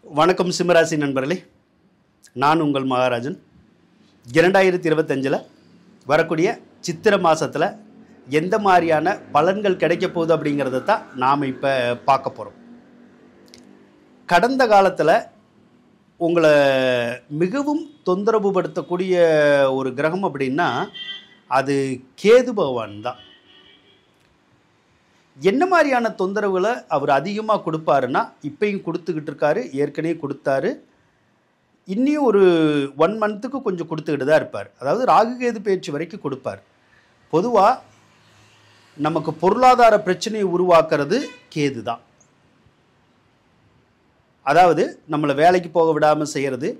வணக்கம் சிம்மராசி நண்பர்களே, நான் உங்கள் மகாராஜன். 2025 வரக்கூடிய சித்திரை மாதத்தில் எந்த மாதிரியான பலன்கள் கிடைக்க போகுது அப்படிங்கிறத தான் நாம் இப்போ பார்க்க போகிறோம். கடந்த காலத்தில் உங்களை மிகவும் தொந்தரவு படுத்தக்கூடிய ஒரு கிரகம் அப்படின்னா அது கேது பகவான் தான். என்ன மாதிரியான தொந்தரவுகளை அவர் அதிகமாக கொடுப்பாருன்னா, இப்பயும் கொடுத்துக்கிட்டு இருக்காரு, ஏற்கனவே கொடுத்தாரு, இன்னும் ஒரு 1 மந்த்துக்கு கொஞ்சம் கொடுத்துக்கிட்டு தான் இருப்பார். அதாவது ராகு கேது பயிற்சி வரைக்கும் கொடுப்பார். பொதுவாக நமக்கு பொருளாதார பிரச்சனையை உருவாக்குறது கேது தான். அதாவது நம்மளை வேலைக்கு போக விடாமல் செய்கிறது,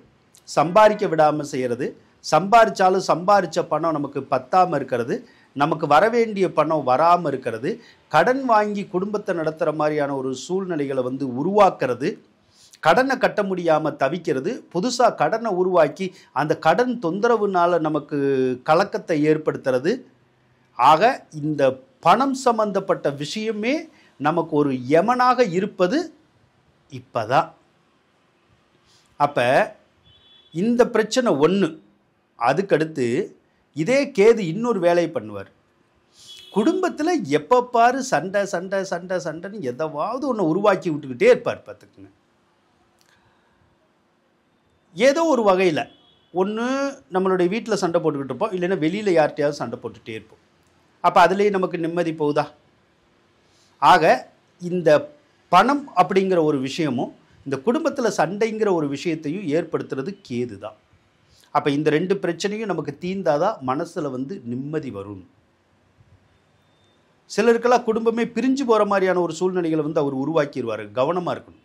சம்பாதிக்க விடாமல் செய்கிறது, சம்பாதிச்சாலும் சம்பாதிச்ச பணம் நமக்கு பத்தாமல் இருக்கிறது, நமக்கு வர வேண்டிய பணம் வராமல் இருக்கிறது, கடன் வாங்கி குடும்பத்தை நடத்துகிற மாதிரியான ஒரு சூழ்நிலைகளை உருவாக்குறது, கடனை கட்ட முடியாமல் தவிக்கிறது, புதுசாக கடனை உருவாக்கி அந்த கடன் தொந்தரவுனால நமக்கு கலக்கத்தை ஏற்படுத்துறது. ஆக இந்த பணம் சம்பந்தப்பட்ட விஷயமே நமக்கு ஒரு யமனாக இருப்பது இப்போதான். அப்போ இந்த பிரச்சனை ஒன்று. அதுக்கடுத்து இதே கேது இன்னொரு வேலையை பண்ணுவார். குடும்பத்தில் எப்போ பாரு சண்டை சண்டை சண்டை சண்டைன்னு எதாவது ஒன்று உருவாக்கி விட்டுக்கிட்டே இருப்பார். பார்த்துக்குங்க, ஏதோ ஒரு வகையில் ஒன்று நம்மளுடைய வீட்டில் சண்டை போட்டுக்கிட்டு இருப்போம், இல்லைன்னா வெளியில் யார்கிட்டையாவது சண்டை போட்டுகிட்டே இருப்போம். அப்போ அதுலேயே நமக்கு நிம்மதி போகுதா? ஆக இந்த பணம் அப்படிங்கிற ஒரு விஷயமும் இந்த குடும்பத்தில் சண்டைங்கிற ஒரு விஷயத்தையும் ஏற்படுத்துறது கேது தான். அப்போ இந்த 2 பிரச்சனையும் நமக்கு தீர்ந்தாதான் மனசில் நிம்மதி வரும். சிலருக்கெல்லாம் குடும்பமே பிரிஞ்சு போகிற மாதிரியான ஒரு சூழ்நிலைகளை அவர் உருவாக்கிடுவார். கவனமாக இருக்கணும்.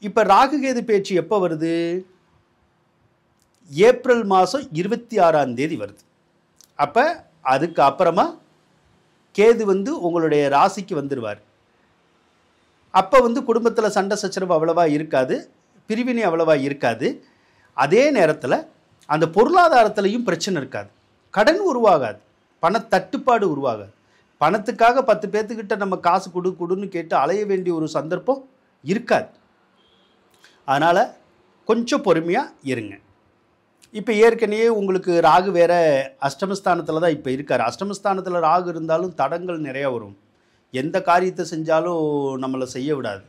இப்போ ராகு கேது பேச்சு எப்போ வருது? ஏப்ரல் மாதம் 26ஆம் தேதி வருது. அப்போ அதுக்கு அப்புறமா கேது உங்களுடைய ராசிக்கு வந்துடுவார். அப்போ குடும்பத்தில் சண்டை சச்சரவு அவ்வளவா இருக்காது, பிரிவினை அவ்வளவா இருக்காது. அதே நேரத்தில் அந்த பொருளாதாரத்திலையும் பிரச்சனை இருக்காது, கடன் உருவாகாது, பணத்தட்டுப்பாடு உருவாகாது. பணத்துக்காக 10 பேர்த்துக்கிட்ட நம்ம காசு கொடுன்னு கேட்டு அலைய வேண்டிய ஒரு சந்தர்ப்பம் இருக்காது. அதனால் கொஞ்சம் பொறுமையாக இருங்க. இப்போ ஏற்கனவே உங்களுக்கு ராகு வேறு அஷ்டமஸ்தானத்தில் தான் இப்போ இருக்கார். அஷ்டமஸ்தானத்தில் ராகு இருந்தாலும் தடங்கள் நிறையா வரும். எந்த காரியத்தை செஞ்சாலும் நம்மளை செய்ய விடாது.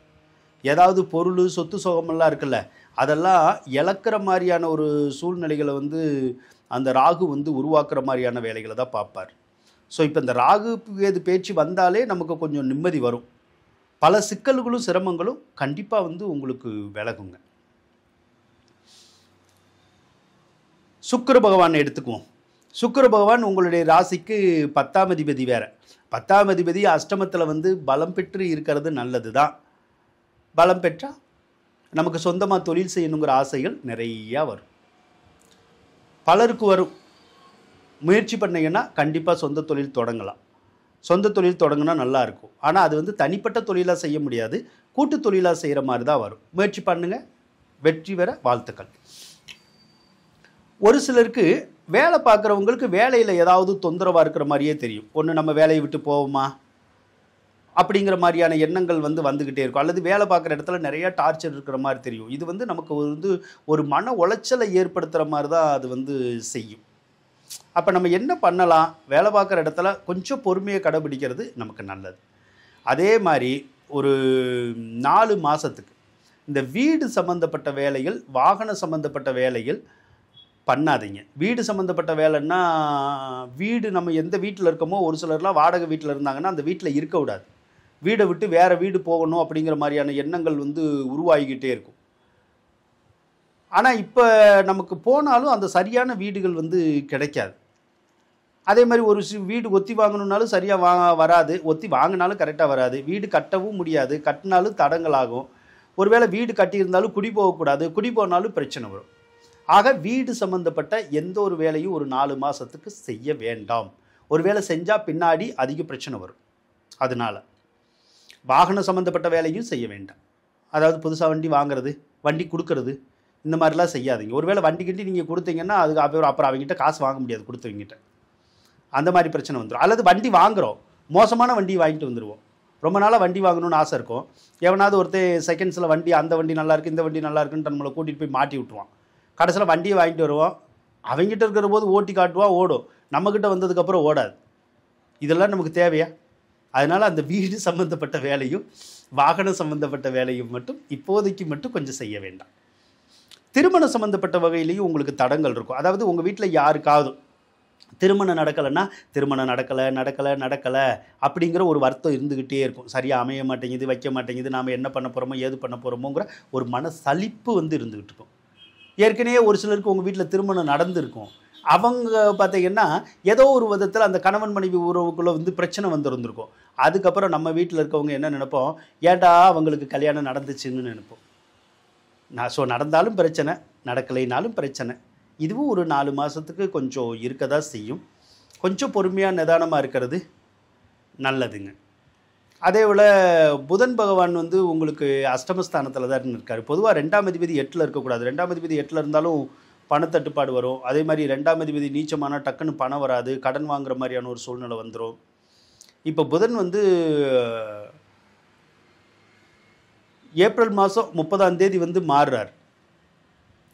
ஏதாவது பொருள் சொத்து சோகமெல்லாம் இருக்குல்ல, அதெல்லாம் இழக்கிற மாதிரியான ஒரு சூழ்நிலைகளை அந்த ராகு உருவாக்குற மாதிரியான வேலைகளை தான் பார்ப்பார். ஸோ இப்போ இந்த ராகு கேது பேச்சு வந்தாலே நமக்கு கொஞ்சம் நிம்மதி வரும். பல சிக்கல்களும் சிரமங்களும் கண்டிப்பாக உங்களுக்கு விலகுங்க. சுக்கிர பகவான் எடுத்துக்குவோம். சுக்கிர பகவான் உங்களுடைய ராசிக்கு 10ஆம் அதிபதி வேறு. 10ஆம் அதிபதி அஷ்டமத்தில் பலம் பெற்று இருக்கிறது நல்லது தான். பலம் பெற்றால் நமக்கு சொந்தமாக தொழில் செய்யணுங்கிற ஆசைகள் நிறையா வரும். பலருக்கு வரும். முயற்சி பண்ணிங்கன்னா கண்டிப்பாக சொந்த தொழில் தொடங்கலாம். சொந்த தொழில் தொடங்கினா நல்லாயிருக்கும். ஆனால் அது தனிப்பட்ட தொழிலாக செய்ய முடியாது, கூட்டு தொழிலாக செய்கிற மாதிரி தான் வரும். முயற்சி பண்ணுங்கள், வெற்றி பெற வாழ்த்துக்கள். ஒரு சிலருக்கு வேலை பார்க்குறவங்களுக்கு வேலையில் ஏதாவது தொந்தரவாக இருக்கிற மாதிரியே தெரியும். ஒன்று நம்ம வேலையை விட்டு போவோமா அப்படிங்கிற மாதிரியான எண்ணங்கள் வந்துக்கிட்டே இருக்கும். அல்லது வேலை பார்க்குற இடத்துல நிறையா டார்ச்சர் இருக்கிற மாதிரி தெரியும். இது நமக்கு ஒரு மன உளைச்சலை ஏற்படுத்துகிற மாதிரி தான் அது செய்யும். அப்போ நம்ம என்ன பண்ணலாம்? வேலை பார்க்குற இடத்துல கொஞ்சம் பொறுமையை கடைபிடிக்கிறது நமக்கு நல்லது. அதே மாதிரி ஒரு 4 மாதத்துக்கு இந்த வீடு சம்மந்தப்பட்ட வேலைகள், வாகன சம்மந்தப்பட்ட வேலைகள் பண்ணாதீங்க. வீடு சம்மந்தப்பட்ட வேலைன்னா, வீடு நம்ம எந்த வீட்டில் இருக்கோமோ, ஒரு சிலர்லாம் வாடகை வீட்டில் இருந்தாங்கன்னா அந்த வீட்டில் இருக்க விடாது. வீடை விட்டு வேறு வீடு போகணும் அப்படிங்கிற மாதிரியான எண்ணங்கள் உருவாகிக்கிட்டே இருக்கும். ஆனால் இப்போ நமக்கு போனாலும் அந்த சரியான வீடுகள் கிடைக்காது. அதே மாதிரி ஒரு வீடு ஒத்தி வாங்கணுன்னாலும் சரியாக வராது, ஒத்தி வாங்கினாலும் கரெக்டாக வராது, வீடு கட்டவும் முடியாது, கட்டினாலும் தடங்கள் ஆகும். ஒருவேளை வீடு கட்டியிருந்தாலும் குடி போகக்கூடாது, குடி போனாலும் பிரச்சனை வரும். ஆக வீடு சம்மந்தப்பட்ட எந்த ஒரு வேலையும் ஒரு 4 மாதத்துக்கு செய்ய வேண்டாம். ஒரு வேளை செஞ்சால் பின்னாடி அதிக பிரச்சனை வரும். அதனால் வாகனம் சம்மந்தப்பட்ட வேலையும் செய்ய வேண்டாம். அதாவது புதுசாக வண்டி வாங்குறது, வண்டி கொடுக்கறது, இந்த மாதிரிலாம் செய்யாதீங்க. ஒருவேளை வண்டிக்கிட்ட நீங்கள் கொடுத்தீங்கன்னா அதுக்கு அப்புறம் அவங்ககிட்ட காசு வாங்க முடியாது கொடுத்தவங்ககிட்ட. அந்த மாதிரி பிரச்சனை வந்துடும். அல்லது வண்டி வாங்குகிறோம், மோசமான வண்டி வாங்கிட்டு வந்துடுவோம். ரொம்ப நாளாக வண்டி வாங்கணும்னு ஆசை இருக்கும். எவனாவது ஒருத்தர் செகண்ட்ஸில் வண்டி அந்த வண்டி நல்லா இருக்குது இந்த வண்டி நல்லா இருக்குன்னு நம்மளை கூட்டிகிட்டு போய் மாட்டி விட்டுருவான். கடைசியில் வண்டியை வாங்கிட்டு வருவோம். அவங்ககிட்ட இருக்கிற போது ஓட்டி காட்டுவான், ஓடும். நம்மக்கிட்ட வந்ததுக்கப்புறம் ஓடாது. இதெல்லாம் நமக்கு தேவையா? அதனால் அந்த வீடு சம்மந்தப்பட்ட வேலையும் வாகனம் சம்மந்தப்பட்ட வேலையும் மட்டும் இப்போதைக்கு மட்டும் கொஞ்சம் செய்ய வேண்டாம். திருமணம் சம்மந்தப்பட்ட வகையிலையும் உங்களுக்கு தடங்கள் இருக்கும். அதாவது உங்கள் வீட்டில் யாருக்காவது திருமணம் நடக்கலைன்னா திருமணம் நடக்கலை அப்படிங்கிற ஒரு வருத்தம் இருந்துக்கிட்டே இருக்கும். சரியாக அமைய மாட்டேங்குது, வைக்க மாட்டேங்குது, நாம் என்ன பண்ண போகிறோமோ ஏது பண்ண போகிறோமோங்கிற ஒரு மன சலிப்பு வந்து இருந்துக்கிட்டு இருக்கும். ஏற்கனவே ஒரு சிலருக்கு உங்கள் வீட்டில் திருமணம் நடந்திருக்கும். அவங்க பார்த்தீங்கன்னா ஏதோ ஒரு விதத்தில் அந்த கணவன் மனைவி உறவுக்குள்ளே வந்து பிரச்சனை வந்துருந்துருக்கும். அதுக்கப்புறம் நம்ம வீட்டில் இருக்கவங்க என்ன நினைப்போம், ஏன்டா அவங்களுக்கு கல்யாணம் நடந்துச்சுன்னு நினைப்போம். நடந்தாலும் பிரச்சனை, நடக்கலைனாலும் பிரச்சனை. இதுவும் ஒரு 4 மாதத்துக்கு கொஞ்சம் இருக்க தான் செய்யும். கொஞ்சம் பொறுமையாக நிதானமாக இருக்கிறது நல்லதுங்க. அதே போல் புதன் பகவான் வந்து உங்களுக்கு அஷ்டமஸ்தானத்தில் தான் இருக்கார். பொதுவாக 2ஆம் அதிபதி 8ல் இருக்கக்கூடாது. 2ஆம் அதிபதி 8ல் இருந்தாலும் பணத்தட்டுப்பாடு வரும். அதே மாதிரி 2ஆம் அதிபதி நீச்சமான டக்குன்னு பணம் வராது, கடன் வாங்குற மாதிரியான ஒரு சூழ்நிலை வந்துடும். இப்போ புதன் வந்து ஏப்ரல் மாதம் 30ஆம் தேதி வந்து மாறுறார்.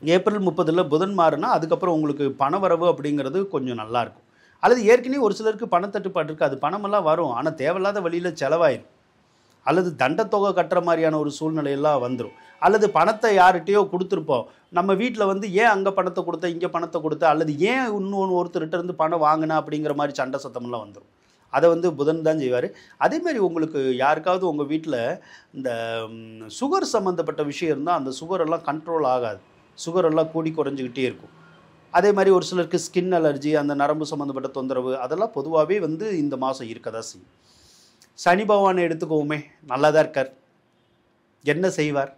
ஏப்ரல் 30ல் புதன் மாறுனா அதுக்கப்புறம் உங்களுக்கு பண வரவு அப்படிங்கிறது கொஞ்சம் நல்லாயிருக்கும். அல்லது ஏற்கனவே ஒரு சிலருக்கு பணத்தட்டுப்பாடு இருக்குது, அது பணமெல்லாம் வரும், ஆனால் தேவையில்லாத வழியில் செலவாயிடும். அல்லது தண்டத்தொகை கட்டுற மாதிரியான ஒரு சூழ்நிலையெல்லாம் வந்துடும். அல்லது பணத்தை யார்கிட்டையோ கொடுத்துருப்போம், நம்ம வீட்டில் வந்து ஏன் அங்கே பணத்தை கொடுத்த இங்கே பணத்தை கொடுத்த, அல்லது ஏன் இன்னொன்று ஒருத்தர்கிட்ட இருந்து பணம் வாங்கினா அப்படிங்கிற மாதிரி சண்டை சத்தமெல்லாம் வந்துடும். அதை வந்து புதன் தான் செய்வார். அதேமாதிரி உங்களுக்கு யாருக்காவது உங்கள் வீட்டில் இந்த சுகர் சம்மந்தப்பட்ட விஷயம் இருந்தால் அந்த சுகரெல்லாம் கண்ட்ரோல் ஆகாது. சுகரெல்லாம் கூடி குறைஞ்சிக்கிட்டே இருக்கும். அதே மாதிரி ஒரு சிலருக்கு ஸ்கின் அலர்ஜி, அந்த நரம்பு சம்மந்தப்பட்ட தொந்தரவு, அதெல்லாம் பொதுவாகவே வந்து இந்த மாதம் இருக்க தான் செய்யும். சனி பகவானை எடுத்துக்கோமே, நல்லா தான் இருக்கார். என்ன செய்வார்?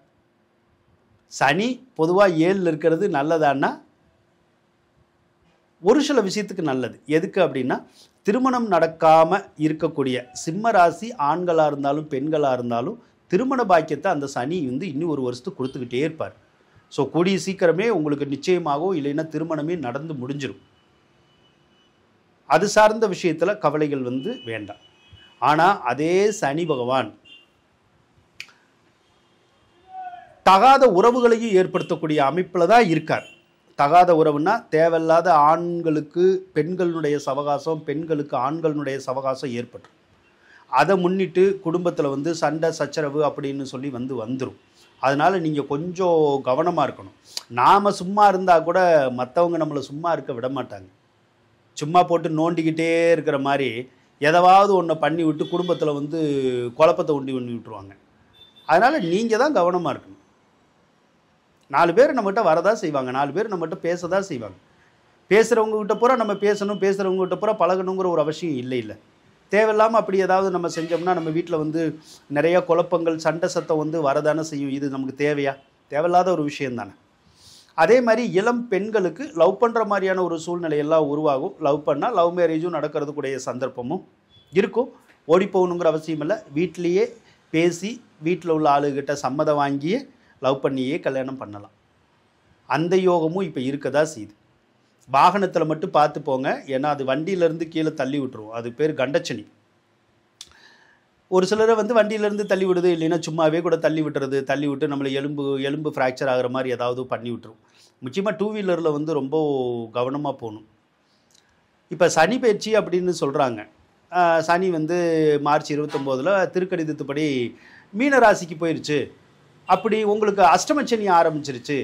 சனி பொதுவாக 7ல் இருக்கிறது நல்லதான்னா ஒரு சில விஷயத்துக்கு நல்லது. எதுக்கு அப்படின்னா, திருமணம் நடக்காமல் இருக்கக்கூடிய சிம்ம ராசி ஆண்களாக இருந்தாலும் பெண்களாக இருந்தாலும் திருமண பாக்கியத்தை அந்த சனி வந்து இன்னும் ஒரு வருஷத்துக்கு கொடுத்துக்கிட்டே இருப்பார். ஸோ கூடிய சீக்கிரமே உங்களுக்கு நிச்சயமாகவும் இல்லைன்னா திருமணமே நடந்து முடிஞ்சிடும். அது சார்ந்த விஷயத்தில் கவலைகள் வந்து வேண்டாம். ஆனால் அதே சனி பகவான் தகாத உறவுகளையும் ஏற்படுத்தக்கூடிய அமைப்பில் தான் இருக்கார். தகாத உறவுன்னா தேவையில்லாத ஆண்களுக்கு பெண்களுடைய சவகாசம், பெண்களுக்கு ஆண்களுடைய சவகாசம் ஏற்பட்டுரும். அதை முன்னிட்டு குடும்பத்தில் வந்து சண்டை சச்சரவு அப்படின்னு சொல்லி வந்துடும். அதனால் நீங்கள் கொஞ்சம் கவனமாக இருக்கணும். நாம் சும்மா இருந்தால் கூட மற்றவங்க நம்மளை சும்மா இருக்க விட மாட்டாங்க. சும்மா போட்டு நோண்டிக்கிட்டே இருக்கிற மாதிரி எதாவது ஒன்றை பண்ணி விட்டு குடும்பத்தில் வந்து குழப்பத்தை உண்டி விட்டுருவாங்க. அதனால் நீங்கள் தான் கவனமாக இருக்கணும். 4 பேர் நம்மகிட்ட வரதான் செய்வாங்க, 4 பேர் நம்மகிட்ட பேச தான் செய்வாங்க. பேசுகிறவங்ககிட்ட பூரா நம்ம பேசணும், பேசுகிறவங்ககிட்ட பூரா பழகணுங்கிற ஒரு அவசியம் இல்லை. தேவையில்லாமல் அப்படி ஏதாவது நம்ம செஞ்சோம்னா நம்ம வீட்டில் வந்து நிறைய குழப்பங்கள் சண்டை சத்தம் வந்து வரதானே செய்யும். இது நமக்கு தேவையா? தேவையில்லாத ஒரு விஷயம் தானே. அதே மாதிரி இளம் பெண்களுக்கு லவ் பண்ணுற மாதிரியான ஒரு சூழ்நிலையெல்லாம் உருவாகும். லவ் பண்ணால் லவ் மேரேஜும் நடக்கிறதுக்குடைய சந்தர்ப்பமும் இருக்கும். ஓடி போகணுங்கிற அவசியம் இல்லை. வீட்டிலையே பேசி வீட்டில் உள்ள ஆளுகிட்ட சம்மதம் வாங்கியே லவ் பண்ணியே கல்யாணம் பண்ணலாம். அந்த யோகமும் இப்போ இருக்க தான் செய்யுது. வாகனத்தில் மட்டும் பார்த்து போங்க, ஏன்னா அது வண்டியிலேருந்து கீழே தள்ளி விட்டுரும். அது பேர் கண்டச்சனி. ஒரு சிலரை வந்து வண்டியிலேருந்து தள்ளி விடுது, இல்லைன்னா சும்மாவே கூட தள்ளி விட்டு நம்மளை எலும்பு ஃப்ராக்சர் ஆகிற மாதிரி ஏதாவது பண்ணி விட்டுரும். முக்கியமாக 2 வீலரில் வந்து ரொம்ப கவனமாக போகணும். இப்போ சனி பயிற்சி அப்படின்னு சொல்கிறாங்க. சனி வந்து மார்ச் 29ல் திருக்கணிதத்துப்படி மீன ராசிக்கு போயிடுச்சு. அப்படி உங்களுக்கு அஷ்டமச்சனி ஆரம்பிச்சிருச்சு.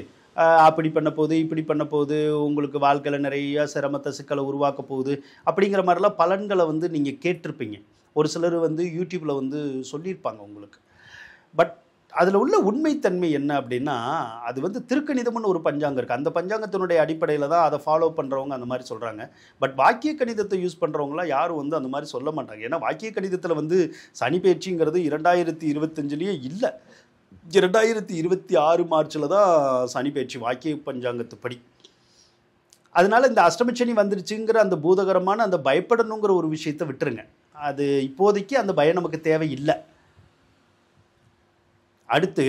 அப்படி பண்ண போகுது, இப்படி பண்ண போகுது, உங்களுக்கு வாழ்க்கையில் நிறைய சிரமத்தை சிக்கலை உருவாக்க போகுது அப்படிங்கிற மாதிரிலாம் பலன்களை வந்து நீங்கள் கேட்டிருப்பீங்க. ஒரு சிலர் வந்து யூடியூப்பில் வந்து சொல்லியிருப்பாங்க உங்களுக்கு. பட் அதில் உள்ள உண்மைத்தன்மை என்ன அப்படின்னா, அது வந்து திருக்கணிதம்னு ஒரு பஞ்சாங்கம் இருக்குது. அந்த பஞ்சாங்கத்தினுடைய அடிப்படையில் தான் அதை ஃபாலோ பண்ணுறவங்க அந்த மாதிரி சொல்கிறாங்க. பட் வாக்கிய கணிதத்தை யூஸ் பண்ணுறவங்களாம் யாரும் வந்து அந்த மாதிரி சொல்ல மாட்டாங்க. ஏன்னா வாக்கிய கணிதத்தில் வந்து சனி பயிற்சிங்கிறது 2025லேயே இல்லை. 2026 மார்ச்சில் தான் சனி பயிற்சி வாக்கிய பஞ்சாங்கத்துப்படி. அதனால் இந்த அஷ்டமச்சனி வந்துருச்சுங்கிற அந்த பூதகரமான அந்த பயப்படணுங்கிற ஒரு விஷயத்தை விட்டுருங்க. அது இப்போதைக்கு அந்த பயம் நமக்கு தேவையில்லை. அடுத்து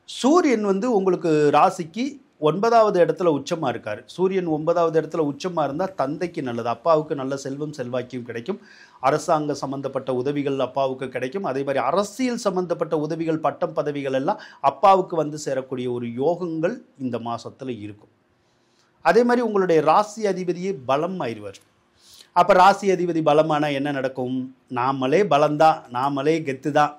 சூரியன் வந்து உங்களுக்கு ராசிக்கு 9வது இடத்துல உச்சமாக இருக்கார். சூரியன் 9வது இடத்துல உச்சமாக இருந்தால் தந்தைக்கு நல்லது. அப்பாவுக்கு நல்ல செல்வம் செல்வாக்கியம் கிடைக்கும். அரசாங்க சம்மந்தப்பட்ட உதவிகள் அப்பாவுக்கு கிடைக்கும். அதே மாதிரி அரசியல் சம்மந்தப்பட்ட உதவிகள், பட்டம் பதவிகள் எல்லாம் அப்பாவுக்கு வந்து சேரக்கூடிய ஒரு யோகங்கள் இந்த மாதத்தில் இருக்கும். அதே மாதிரி உங்களுடைய ராசி அதிபதியே பலம் ஆயிடுவார். அப்போ ராசி அதிபதி பலமானால் என்ன நடக்கும்? நாமளே பலம்தான், நாமளே கெத்து தான்,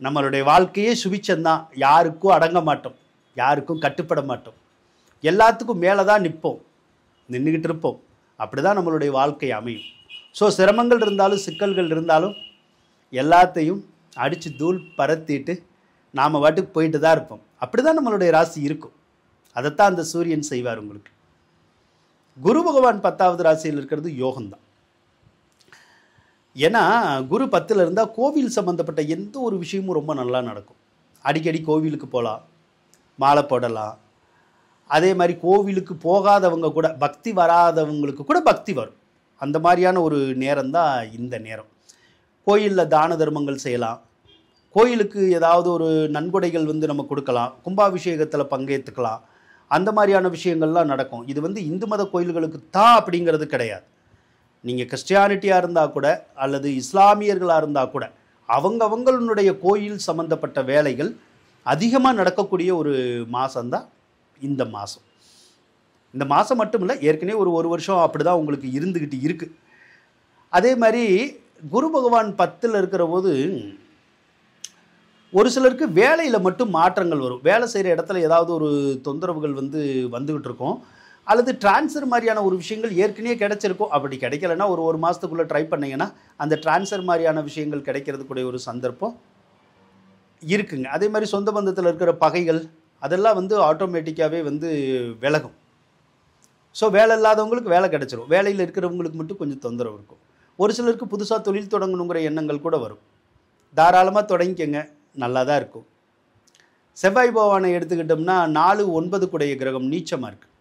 நம்மளுடைய வாழ்க்கையே சுபிச்சந்தான், யாருக்கும் அடங்க மாட்டோம், யாருக்கும் கட்டுப்பட மாட்டோம், எல்லாத்துக்கும் மேலே தான் நிற்போம், நின்றுக்கிட்டு இருப்போம். அப்படி தான் நம்மளுடைய வாழ்க்கை அமையும். ஸோ சிரமங்கள் இருந்தாலும் சிக்கல்கள் இருந்தாலும் எல்லாத்தையும் அடித்து தூள் பரத்திட்டு நாம் வாட்டுக்கு போயிட்டு தான் இருப்போம். அப்படி தான் நம்மளுடைய ராசி இருக்கும். அதைத்தான் அந்த சூரியன் செய்வார் உங்களுக்கு. குரு பகவான் 10வது ராசியில் இருக்கிறது யோகம்தான். ஏன்னா குரு 10ல் இருந்தால் கோவில் சம்மந்தப்பட்ட எந்த ஒரு விஷயமும் ரொம்ப நல்லா நடக்கும். அடிக்கடி கோவிலுக்கு போகலாம், மாலை போடலாம். அதே மாதிரி கோவிலுக்கு போகாதவங்க கூட, பக்தி வராதவங்களுக்கு கூட பக்தி வரும். அந்த மாதிரியான ஒரு நேரம் தான் இந்த நேரம். கோயிலில் தான தர்மங்கள் செய்யலாம், கோயிலுக்கு ஏதாவது ஒரு நன்கொடைகள் வந்து நம்ம கொடுக்கலாம், கும்பாபிஷேகத்தில் பங்கேற்றுக்கலாம். அந்த மாதிரியான விஷயங்கள்லாம் நடக்கும். இது வந்து இந்து மத கோயில்களுக்கு தான் அப்படிங்கிறது கிடையாது. நீங்கள் கிறிஸ்டியானிட்டியாக இருந்தால் கூட அல்லது இஸ்லாமியர்களாக இருந்தால் கூட அவங்களுடைய கோயில் சம்மந்தப்பட்ட வேலைகள் அதிகமாக நடக்கக்கூடிய ஒரு மாதம்தான் இந்த மாதம். இந்த மாதம் மட்டும் இல்லை, ஏற்கனவே ஒரு வருஷம் அப்படி தான் உங்களுக்கு இருந்துக்கிட்டு இருக்குது. அதே மாதிரி குரு பகவான் 10ல் இருக்கிற போது ஒரு சிலருக்கு வேலையில் மட்டும் மாற்றங்கள் வரும். வேலை செய்கிற இடத்துல ஏதாவது ஒரு தொந்தரவுகள் வந்துக்கிட்டு இருக்கும். அல்லது டிரான்ஸ்ஃபர் மாதிரியான ஒரு விஷயங்கள் ஏற்கனவே கிடைச்சிருக்கும். அப்படி கிடைக்கலன்னா ஒரு மாதத்துக்குள்ளே ட்ரை பண்ணிங்கன்னா அந்த டிரான்ஸ்ஃபர் மாதிரியான விஷயங்கள் கிடைக்கிறதுக்குடைய ஒரு சந்தர்ப்பம் இருக்குங்க. அதே மாதிரி சொந்த பந்தத்தில் இருக்கிற பகைகள் அதெல்லாம் ஆட்டோமேட்டிக்காகவே விலகும். ஸோ வேலை இல்லாதவங்களுக்கு வேலை கிடைச்சிரும். வேலையில் இருக்கிறவங்களுக்கு மட்டும் கொஞ்சம் தொந்தரவு இருக்கும். ஒரு சிலருக்கு புதுசாக தொழில் தொடங்கணுங்கிற எண்ணங்கள் கூட வரும். தாராளமாக தொடங்கிக்கங்க, நல்லா தான் இருக்கும். செவ்வாய் பகவானை எடுத்துக்கிட்டோம்னா 4, 9 குடைய கிரகம் நீச்சமாக இருக்குது.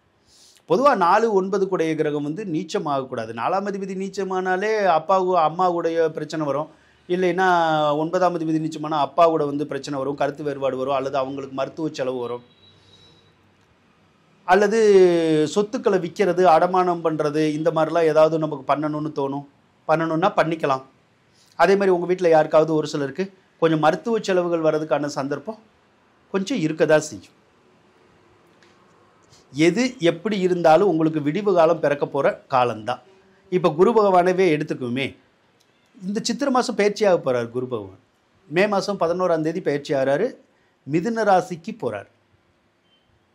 பொதுவாக 4, 9 குடைய கிரகம் நீச்சம் ஆகக்கூடாது. 4ஆம் அதிபதி நீச்சமானாலே அம்மாவுடைய பிரச்சனை வரும். இல்லைன்னா 9ஆம் அதிபதி நீச்சமானால் அப்பாவோட பிரச்சனை வரும், கருத்து வேறுபாடு வரும், அல்லது அவங்களுக்கு மருத்துவ செலவு வரும், அல்லது சொத்துக்களை விற்கிறது, அடமானம் பண்ணுறது, இந்த மாதிரிலாம் ஏதாவது நமக்கு பண்ணணும்னு தோணும். பண்ணணுன்னா பண்ணிக்கலாம். அதே மாதிரி உங்கள் வீட்டில் யாருக்காவது ஒரு சிலருக்கு கொஞ்சம் மருத்துவ செலவுகள் வர்றதுக்கான சந்தர்ப்பம் கொஞ்சம் இருக்க தான் செய்யும். எது எப்படி இருந்தாலும் உங்களுக்கு விடிவு காலம் பிறக்க போகிற காலம்தான். இப்போ குரு பகவானவே எடுத்துக்குமே, இந்த சித்திரை மாதம் பயிற்சியாக போகிறார் குரு பகவான். மே மாதம் 11ஆம் தேதி பயிற்சி ஆகிறாரு, மிதுன ராசிக்கு போகிறார்.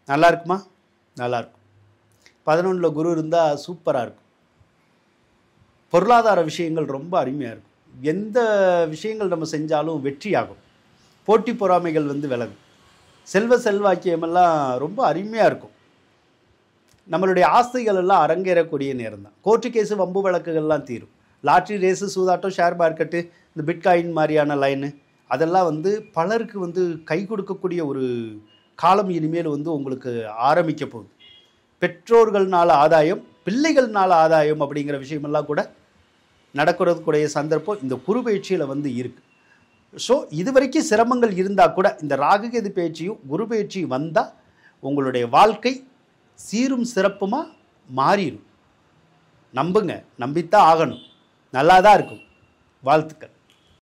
நல்லா இருக்குமா? நல்லாயிருக்கும். 11ல் குரு இருந்தால் சூப்பராக இருக்கும். பொருளாதார விஷயங்கள் ரொம்ப அருமையாக இருக்கும். எந்த விஷயங்கள் நம்ம செஞ்சாலும் வெற்றியாகும். போட்டி பொறாமைகள் விலகும். செல்வாக்கியமெல்லாம் ரொம்ப அருமையாக இருக்கும். நம்மளுடைய ஆசைகள் எல்லாம் அரங்கேறக்கூடிய நேரம் தான். கோர்ட்டு கேஸு, வம்பு வழக்குகள்லாம் தீரும். லாட்ரி, ரேஸு, சூதாட்டம், ஷேர் மார்க்கெட்டு, இந்த பிட்காயின் மாதிரியான லைனு அதெல்லாம் பலருக்கு கை கொடுக்கக்கூடிய ஒரு காலம் இனிமேல் உங்களுக்கு ஆரம்பிக்க போகுது. பெற்றோர்கள்னால ஆதாயம், பிள்ளைகள்னால ஆதாயம் அப்படிங்கிற விஷயமெல்லாம் கூட நடக்கிறதுக்குடைய சந்தர்ப்பம் இந்த குரு பயிற்சியில் இருக்குது. ஸோ இது வரைக்கும் சிரமங்கள் இருந்தால் கூட இந்த ராகுகேது பயிற்சியும் குரு பயிற்சியும் வந்தால் உங்களுடைய வாழ்க்கை சீரும் சிறப்புமாக மாறிடும். நம்புங்க, நம்பித்தான் ஆகணும். நல்லா தான் இருக்கும். வாழ்த்துக்கள்.